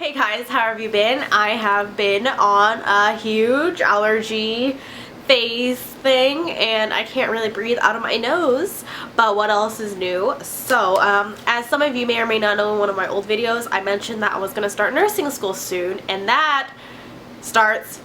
Hey guys, how have you been? I have been on a huge allergy phase thing and I can't really breathe out of my nose, but what else is new? So as some of you may or may not know, in one of my old videos I mentioned that I was going to start nursing school soon, and that starts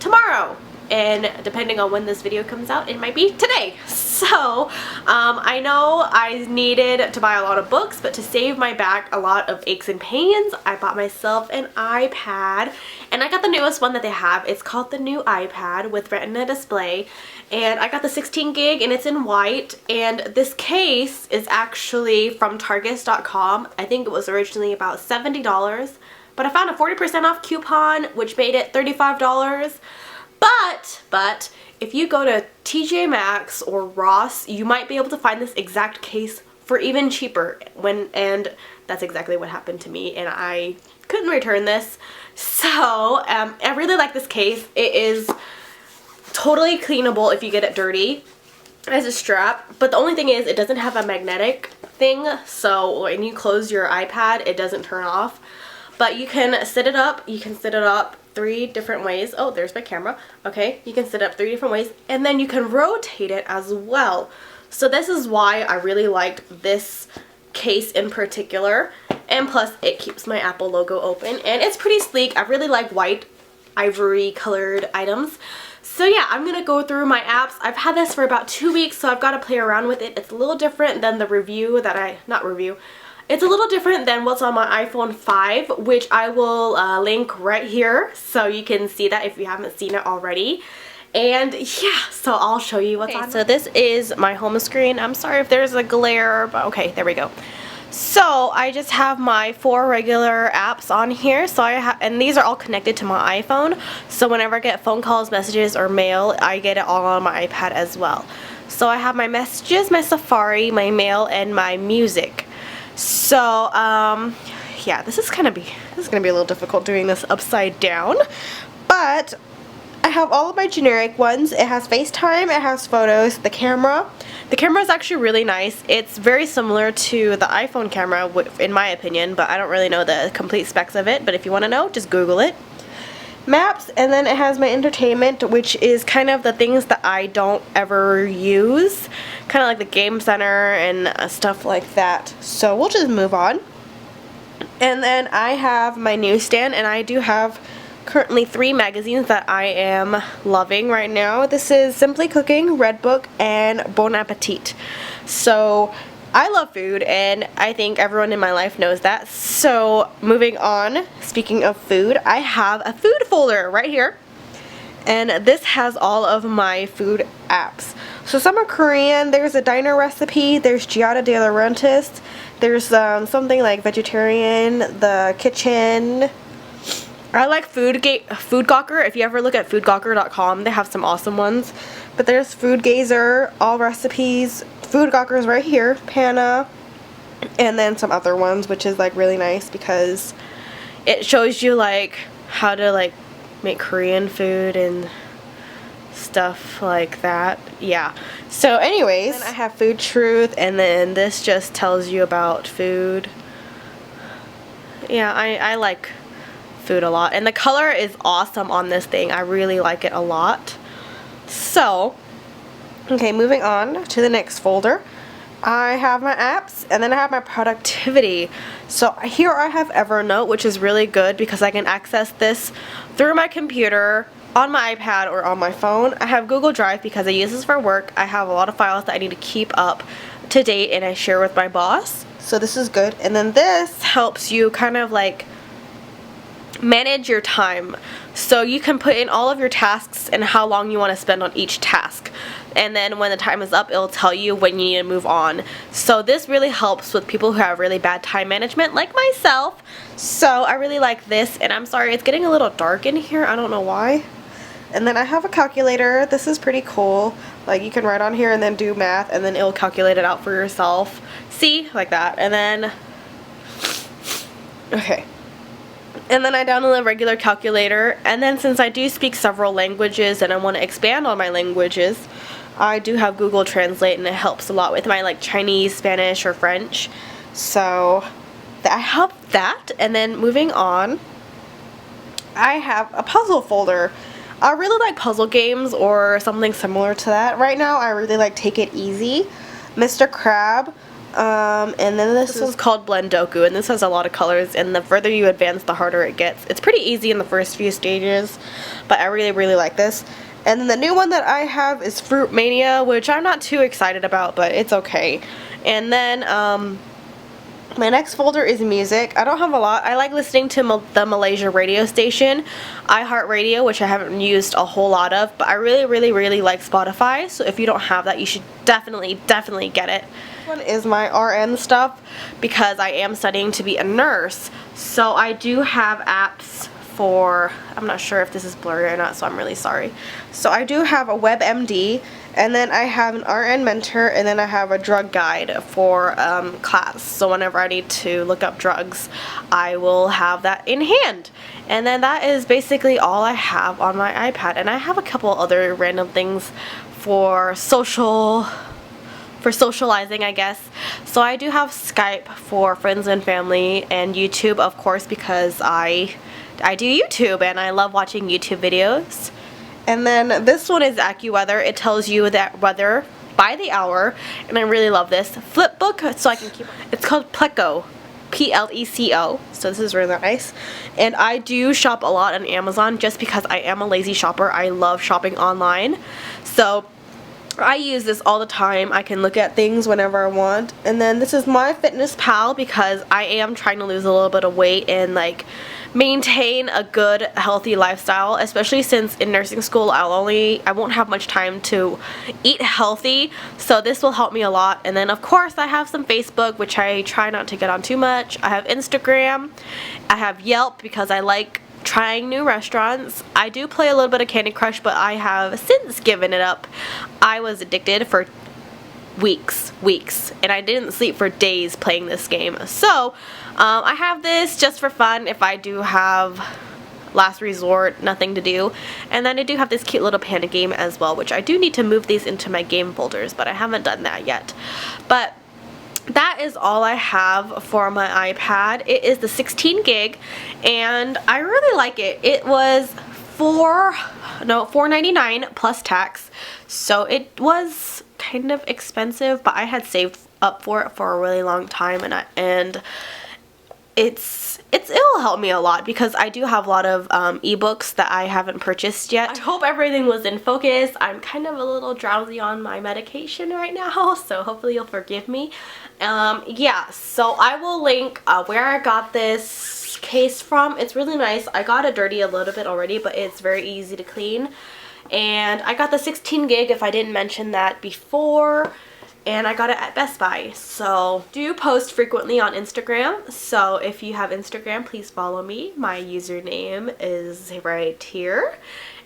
tomorrow, and depending on when this video comes out, it might be today. So I know I needed to buy a lot of books, but to save my back a lot of aches and pains, I bought myself an iPad, and I got the newest one that they have. It's called the new iPad with Retina display, and I got the 16 gig and it's in white, and this case is actually from Targus.com. I think it was originally about $70, but I found a 40% off coupon which made it $35. But if you go to TJ Maxx or Ross, you might be able to find this exact case for even cheaper, and that's exactly what happened to me, and I couldn't return this. So I really like this case. It is totally cleanable if you get it dirty as a strap, but the only thing is it doesn't have a magnetic thing, so when you close your iPad it doesn't turn off. But you can set it up. You can set it up 3 different ways. Oh, there's my camera. Okay, you can set it up 3 different ways, and then you can rotate it as well. So this is why I really liked this case in particular, and plus it keeps my Apple logo open, and it's pretty sleek. I really like white ivory colored items. So yeah, I'm gonna go through my apps. I've had this for about 2 weeks, so I've got to play around with it. It's a little different than the review that it's a little different than what's on my iPhone 5, which I will link right here so you can see that if you haven't seen it already. And yeah, so I'll show you what's on. So this is my home screen. I'm sorry if there's a glare, but okay, there we go. So I just have my 4 regular apps on here. So and these are all connected to my iPhone. So whenever I get phone calls, messages, or mail, I get it all on my iPad as well. So I have my messages, my Safari, my mail, and my music. So yeah, this is gonna be a little difficult doing this upside down, but I have all of my generic ones. It has FaceTime, it has photos, the camera. The camera is actually really nice. It's very similar to the iPhone camera in my opinion, but I don't really know the complete specs of it, but if you want to know, just Google it. Maps, and then it has my entertainment, which is kind of the things that I don't ever use, kind of like the game center and stuff like that. So we'll just move on. And then I have my newsstand, and I do have currently 3 magazines that I am loving right now. This is Simply Cooking, Redbook, and Bon Appetit. So I love food, and I think everyone in my life knows that. So moving on, speaking of food, I have a food folder right here, and this has all of my food apps. So some are Korean. There's a diner recipe, there's Giada de Laurentiis, there's something like vegetarian, the kitchen. I like Food Gawker. If you ever look at foodgawker.com, they have some awesome ones. But there's Food Gazer, all recipes. Food Gawker's right here, Pana, and then some other ones, which is like really nice because it shows you like how to like make Korean food and stuff like that. Yeah. So anyways, then I have Food Truth, and then this just tells you about food. Yeah, I like food a lot, and the color is awesome on this thing. I really like it a lot. So okay, moving on to the next folder. I have my apps, and then I have my productivity. So here I have Evernote, which is really good because I can access this through my computer, on my iPad, or on my phone. I have Google Drive because I use this for work. I have a lot of files that I need to keep up to date, and I share with my boss. So this is good. And then this helps you kind of like manage your time. So you can put in all of your tasks and how long you want to spend on each task, and then when the time is up, it'll tell you when you need to move on. So this really helps with people who have really bad time management like myself. So I really like this, and I'm sorry it's getting a little dark in here, I don't know why. And then I have a calculator. This is pretty cool. Like you can write on here and then do math, and then it'll calculate it out for yourself. See, like that. And then okay. And then I download a regular calculator, and then since I do speak several languages and I want to expand on my languages, I do have Google Translate, and it helps a lot with my like Chinese, Spanish, or French. So I have that. And then moving on, I have a puzzle folder. I really like puzzle games or something similar to that. Right now I really like Take It Easy, Mr. Crab, and then this one's called Blendoku, and this has a lot of colors, and the further you advance the harder it gets. It's pretty easy in the first few stages, but I really like this. And then the new one that I have is Fruit Mania, which I'm not too excited about, but it's okay. And then my next folder is music. I don't have a lot. I like listening to the Malaysia radio station, iHeartRadio, which I haven't used a whole lot of, but I really like Spotify, so if you don't have that, you should definitely get it. This one is my RN stuff because I am studying to be a nurse, so I do have apps for, I'm not sure if this is blurry or not, so I'm really sorry. So I do have a WebMD, and then I have an RN mentor, and then I have a drug guide for class. So whenever I need to look up drugs, I will have that in hand. And then that is basically all I have on my iPad. And I have a couple other random things for socializing, I guess. So I do have Skype for friends and family, and YouTube, of course, because I do YouTube and I love watching YouTube videos. And then this one is AccuWeather. It tells you that weather by the hour, and I really love this. Flipbook, so I can keep, it's called Pleco, P-L-E-C-O, so this is really nice. And I do shop a lot on Amazon just because I am a lazy shopper. I love shopping online, so I use this all the time. I can look at things whenever I want. And then this is MyFitnessPal because I am trying to lose a little bit of weight and like maintain a good healthy lifestyle, especially since in nursing school I won't have much time to eat healthy, so this will help me a lot. And then of course I have some Facebook, which I try not to get on too much. I have Instagram, I have Yelp because I like trying new restaurants. I do play a little bit of Candy Crush, but I have since given it up. I was addicted for weeks, and I didn't sleep for days playing this game. So I have this just for fun if I do have last resort, nothing to do. And then I do have this cute little panda game as well, which I do need to move these into my game folders, but I haven't done that yet. But that is all I have for my iPad. It is the 16 gig and I really like it. It was $4.99 plus tax, so it was kind of expensive, but I had saved up for it for a really long time, and it'll help me a lot because I do have a lot of ebooks that I haven't purchased yet. I hope everything was in focus. I'm kind of a little drowsy on my medication right now, so hopefully you'll forgive me. Yeah, so I will link where I got this case from. It's really nice. I got it dirty a little bit already, but it's very easy to clean. And I got the 16 gig if I didn't mention that before. And I got it at Best Buy. So do post frequently on Instagram, so if you have Instagram, please follow me. My username is right here,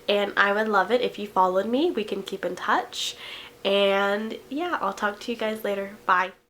and I would love it if you followed me. We can keep in touch, and yeah, I'll talk to you guys later. Bye.